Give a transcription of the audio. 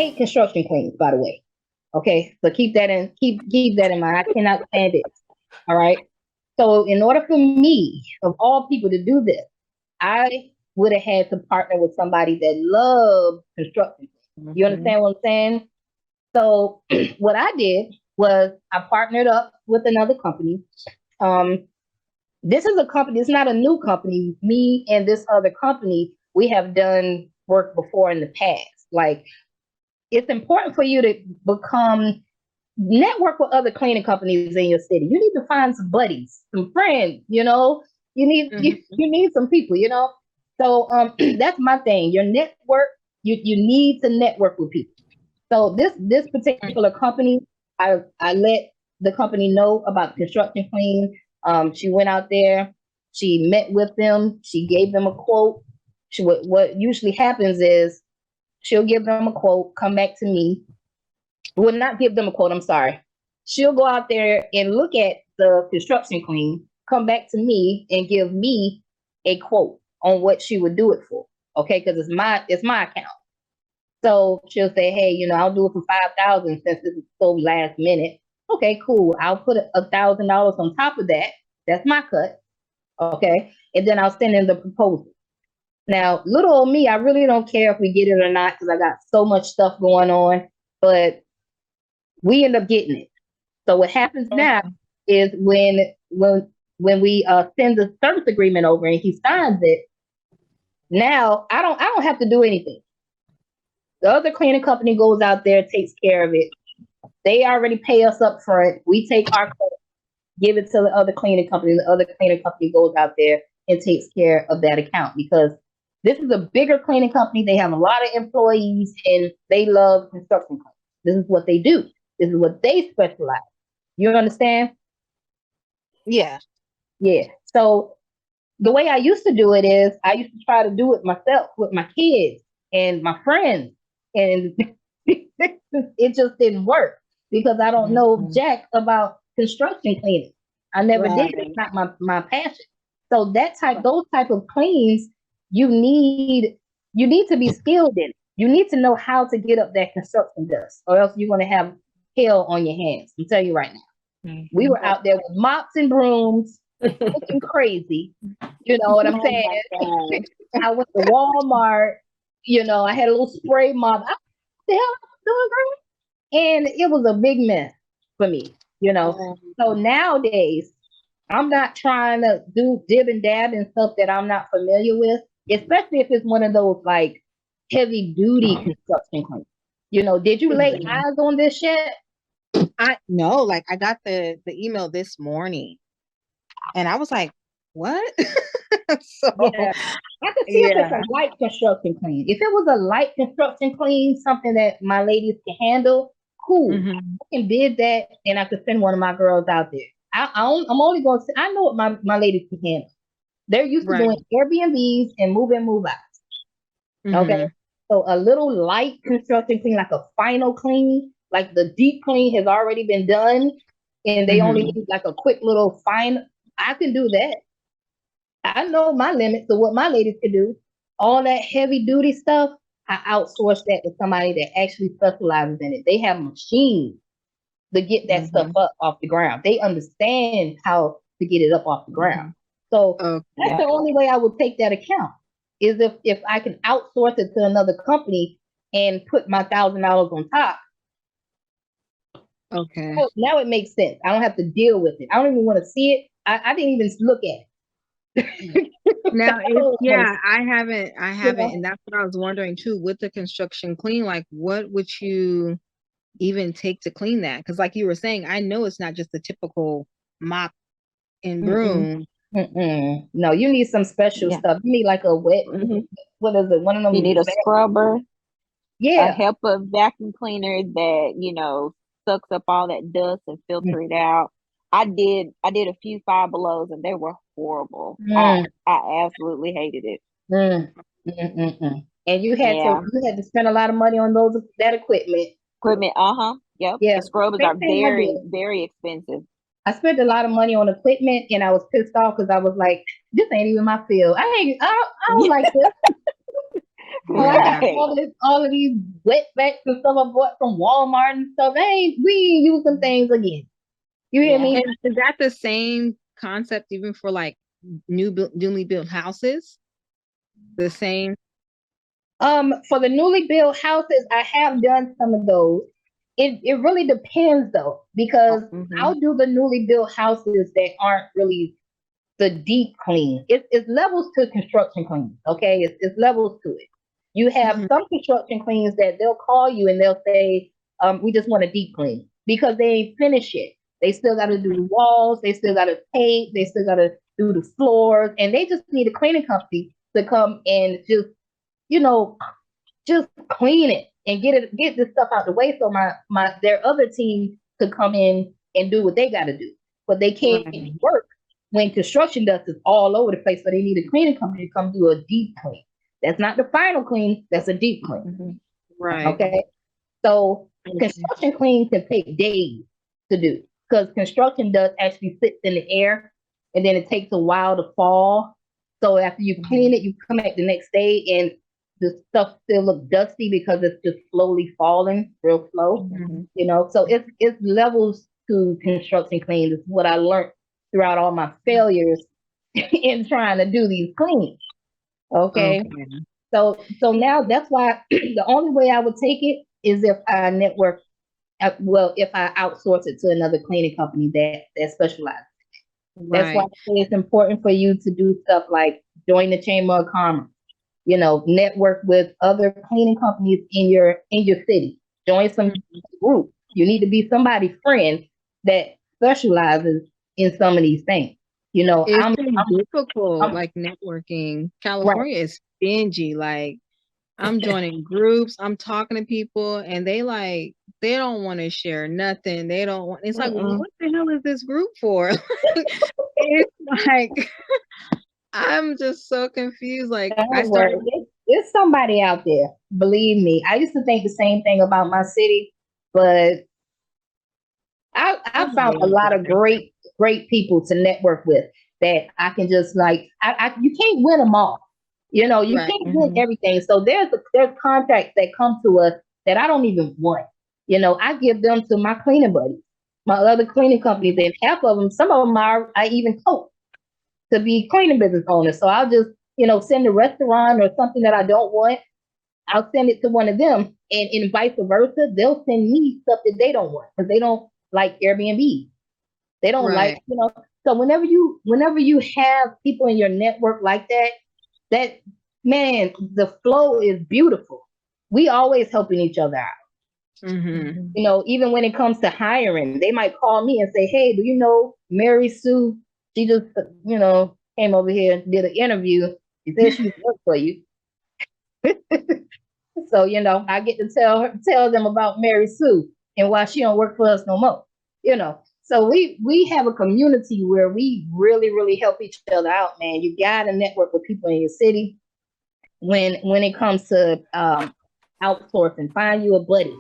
hate construction cleans, by the way. Okay, so keep that in mind. I cannot stand it. All right. So in order for me, of all people, to do this, I would have had to partner with somebody that loved construction. You Mm-hmm. understand what I'm saying? So what I did was I partnered up with another company. Um, this is a company, it's not a new company. Me and this other company, we have done work before in the past. Like, it's important for you to become network with other cleaning companies in your city. You need to find some buddies, some friends, You need Mm-hmm. you need some people, So that's my thing. Your network, you need to network with people. So this particular company, I let the company know about construction clean. She went out there, she met with them, she gave them a quote. What usually happens is she'll give them a quote, come back to me, will not give them a quote. I'm sorry. She'll go out there and look at the construction clean, come back to me and give me a quote on what she would do it for. Okay, because it's my account. So she'll say, hey, I'll do it for 5,000 since this is so last minute. Okay, cool. I'll put $1,000 on top of that. That's my cut. Okay, and then I'll send in the proposal. Now, little old me, I really don't care if we get it or not because I got so much stuff going on. But we end up getting it. So what happens now Okay. is when we send the service agreement over and he signs it, now I don't have to do anything. The other cleaning company goes out there, takes care of it. They already pay us up front. We take our cut, give it to the other cleaning company. The other cleaning company goes out there and takes care of that account because this is a bigger cleaning company. They have a lot of employees and they love construction companies. This is what they do. This is what they specialize. You understand? Yeah. Yeah. So the way I used to do it is I used to try to do it myself with my kids and my friends. And it just didn't work because I don't know Mm-hmm. jack about construction cleaning. I never did. It's Right. not my passion. So those type of cleans, you need you need to be skilled in it. You need to know how to get up that construction dust, or else you're gonna have hell on your hands. I'm telling you right now. We Mm-hmm. were out there with mops and brooms, looking crazy. You know what I'm Oh saying? my gosh. I went to Walmart. I had a little spray mop. What the hell am I doing, girl? And it was a big mess for me. So nowadays, I'm not trying to do dib and dab and stuff that I'm not familiar with, especially if it's one of those like heavy duty construction claims. Did you lay Mm-hmm. eyes on this yet? I no, like I got the email this morning and I was like, what? So Yeah. I can see if it's yeah. a light construction clean. If it was a light construction clean, something that my ladies can handle, cool. Mm-hmm. I can bid that and I could send one of my girls out there. I'm only going to, I know what my ladies can handle. They're used to Right. doing Airbnbs and move in, move out. Okay. Mm-hmm. So a little light construction clean, like a final clean, like the deep clean has already been done and they only Mm-hmm. need like a quick little fine. I can do that. I know my limits of what my ladies can do. All that heavy duty stuff, I outsource that to somebody that actually specializes in it. They have machines to get that stuff Mm-hmm. up off the ground. They understand how to get it up off the ground. Mm-hmm. So that's Okay. the only way I would take that account is if I can outsource it to another company and put my $1,000 on top. Okay. So now it makes sense. I don't have to deal with it. I don't even want to see it. I didn't even look at it. Now I it's don't want to yeah, see, I haven't, and that's what I was wondering too with the construction clean, like what would you even take to clean that? Because like you were saying, I know it's not just the typical mop and Mm-mm. broom. Mm-mm. No, you need some special Yeah. stuff. You need like a wet, Hmm. what is it? One of You them need a wet, scrubber, a yeah. HEPA vacuum cleaner that, sucks up all that dust and Mm, filter it out. I did a few Five Belows and they were horrible. I mm, I absolutely hated it. mm, And you had to Yeah. spend a lot of money on that equipment. Equipment, uh-huh. Yep. Yeah. The scrubbers Same are thing I very, did. very expensive. I spent a lot of money on equipment and I was pissed off because I was like, this ain't even my field. I don't like this. So I got Right. all of these wet backs and stuff I bought from Walmart and stuff. We ain't using things again. You hear Yeah. me? And is that the same concept even for like newly built houses? The same. For the newly built houses, I have done some of those. It really depends though, because I'll do the newly built houses that aren't really the deep clean. It's levels to construction cleans, okay? It's levels to it. You have some construction cleans that they'll call you and they'll say, we just want a deep clean because they ain't finished yet. They still got to do the walls, they still got to paint, they still got to do the floors, and they just need a cleaning company to come and just, you know, just clean it and get this stuff out the way so their other team could come in and do what they got to do. But they can't work when construction dust is all over the place, so they need a cleaning company to come do a deep clean. That's not the final clean, that's a deep clean. Right. Okay. So construction clean can take days to do because construction dust actually sits in the air and then it takes a while to fall. So after you clean it, you come back the next day and the stuff still look dusty because it's just slowly falling real slow. You know, so it's levels to construction clean. Is what I learned throughout all my failures in trying to do these cleans. Okay. So now that's why the only way I would take it is if I network, if I outsource it to another cleaning company that specializes. That's why I say it's important for you to do stuff like join the Chamber of Commerce, you know, network with other cleaning companies in your city. Join some group. You need to be somebody's friend that specializes in some of these things. You know, I'm difficult, like networking. California is stingy. Like I'm joining groups, I'm talking to people, and they don't want to share nothing. They don't want. It's like, what the hell is this group for? It's like I'm just so confused. Like there's somebody out there. Believe me, I used to think the same thing about my city, but I found a lot of great people to network with that I can just like. You can't win them all. You know, you can't win everything. So there's contracts that come to us that I don't even want. You know, I give them to my cleaning buddies, my other cleaning companies, and half of them, some of them I even coach to be cleaning business owners. So I'll just, you know, send a restaurant or something that I don't want. I'll send it to one of them, and vice versa. They'll send me stuff that they don't want because they don't like Airbnb. They don't like, you know. So whenever you have people in your network like that man, the flow is beautiful. We always helping each other out. You know, even when it comes to hiring, they might call me and say, "Hey, do you know Mary Sue? She just, you know, came over here and did an interview. She said she worked for you." So, you know, I get to tell them about Mary Sue and why she don't work for us no more. You know, so we have a community where we really, really help each other out, man. You gotta network with people in your city when it comes to outsourcing. Find you a buddy.